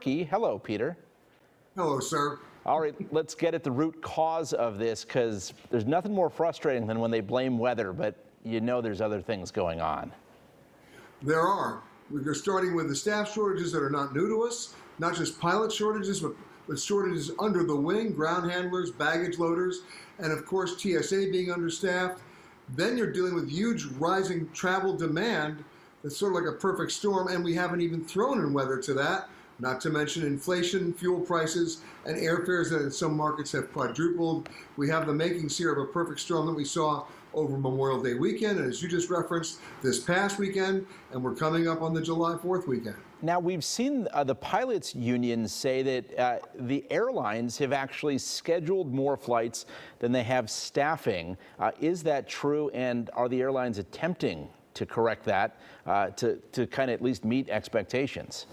Turkey. Hello, Peter. Hello, sir. All right, let's get at the root cause of this, because there's nothing more frustrating than when they blame weather, but you know there's other things going on. There are. We're starting with the staff shortages that are not new to us, not just pilot shortages, but shortages under the wing, ground handlers, baggage loaders, and of course TSA being understaffed. Then you're dealing with huge rising travel demand. That's sort of like a perfect storm, and we haven't even thrown in weather to that, not to mention inflation, fuel prices, and airfares that in some markets have quadrupled. We have the makings here of a perfect storm that we saw over Memorial Day weekend, and as you just referenced, this past weekend, and we're coming up on the July 4th weekend. Now, we've seen the pilots' unions say that the airlines have actually scheduled more flights than they have staffing. Is that true, and are the airlines attempting to correct that to kind of at least meet expectations?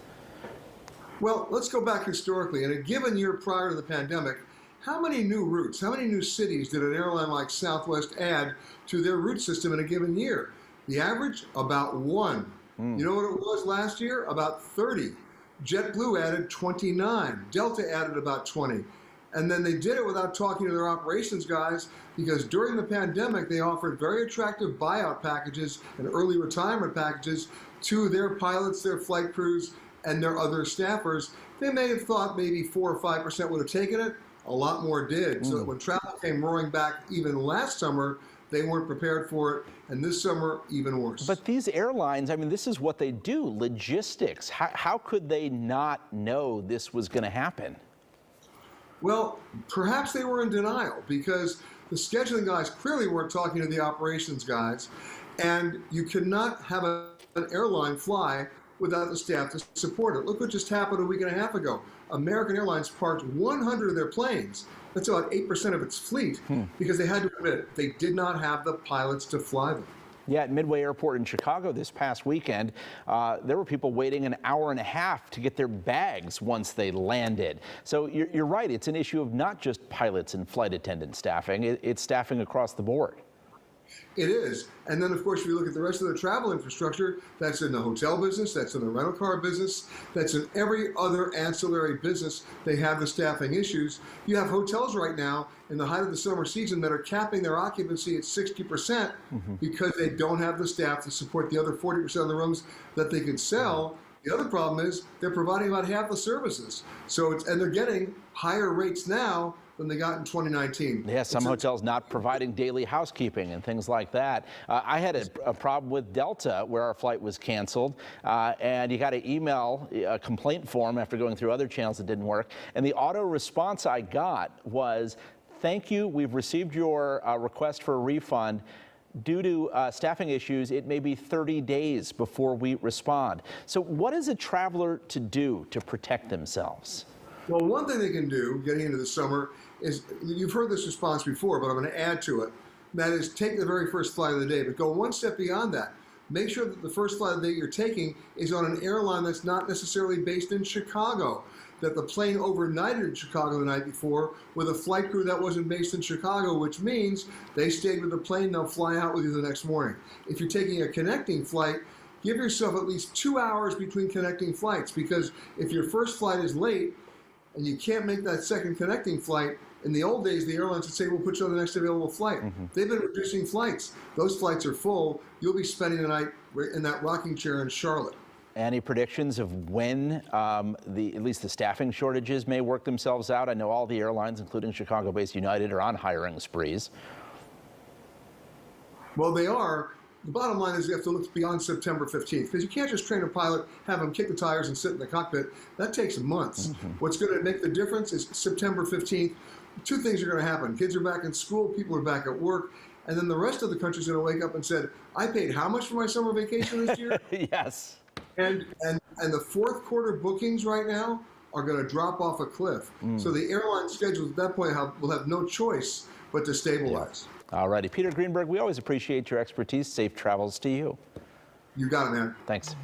Well, let's go back historically. In a given year prior to the pandemic, how many new routes, how many new cities did an airline like Southwest add to their route system in a given year? The average, about 1. You know what it was last year? About 30. JetBlue added 29. Delta added about 20. And then they did it without talking to their operations guys, because during the pandemic, they offered very attractive buyout packages and early retirement packages to their pilots, their flight crews, and their other staffers. They may have thought maybe 4 or 5% would have taken it. A lot more did. So that when travel came roaring back even last summer, they weren't prepared for it, and this summer, even worse. But these airlines, I mean, this is what they do, logistics. How could they not know this was going to happen? Well, perhaps they were in denial, because the scheduling guys clearly weren't talking to the operations guys, and you cannot have an airline fly without the staff to support it. Look what just happened a week and a half ago. American Airlines parked 100 of their planes, that's about 8% of its fleet, because they had to admit they did not have the pilots to fly them. Yeah, at Midway Airport in Chicago this past weekend, there were people waiting an hour and a half to get their bags once they landed. So you're right, it's an issue of not just pilots and flight attendant staffing, it's staffing across the board. It is. And then, of course, if you look at the rest of the travel infrastructure, that's in the hotel business, that's in the rental car business, that's in every other ancillary business, they have the staffing issues. You have hotels right now in the height of the summer season that are capping their occupancy at 60% because they don't have the staff to support the other 40% of the rooms that they could sell. The other problem is they're providing about half the services. So and they're getting higher rates now than they got in 2019. Yeah, some hotels not providing daily housekeeping and things like that. I had a problem with Delta where our flight was canceled, and you got to email a complaint form after going through other channels that didn't work. And the auto response I got was, "Thank you, we've received your request for a refund. Due to staffing issues, it may be 30 days before we respond." So what is a traveler to do to protect themselves? Well, one thing they can do getting into the summer is, you've heard this response before, but I'm going to add to it. That is, take the very first flight of the day, but go one step beyond that. Make sure that the first flight of the day you're taking is on an airline that's not necessarily based in Chicago, that the plane overnighted in Chicago the night before with a flight crew that wasn't based in Chicago, which means they stayed with the plane, they'll fly out with you the next morning. If you're taking a connecting flight, give yourself at least 2 hours between connecting flights, because if your first flight is late and you can't make that second connecting flight, in the old days, the airlines would say, we'll put you on the next available flight. They've been reducing flights. Those flights are full. You'll be spending the night in that rocking chair in Charlotte. Any predictions of when at least the staffing shortages may work themselves out? I know all the airlines, including Chicago-based United, are on hiring sprees. Well, they are. The bottom line is you have to look beyond September 15th, because you can't just train a pilot, have them kick the tires and sit in the cockpit. That takes months. What's going to make the difference is September 15th. Two things are going to happen. Kids are back in school, people are back at work, and then the rest of the country is going to wake up and say, I paid how much for my summer vacation this year? Yes. And the fourth quarter bookings right now are going to drop off a cliff. So the airline schedules at that point will have no choice but to stabilize. All righty. Peter Greenberg, we always appreciate your expertise. Safe travels to you. You got it, man. Thanks.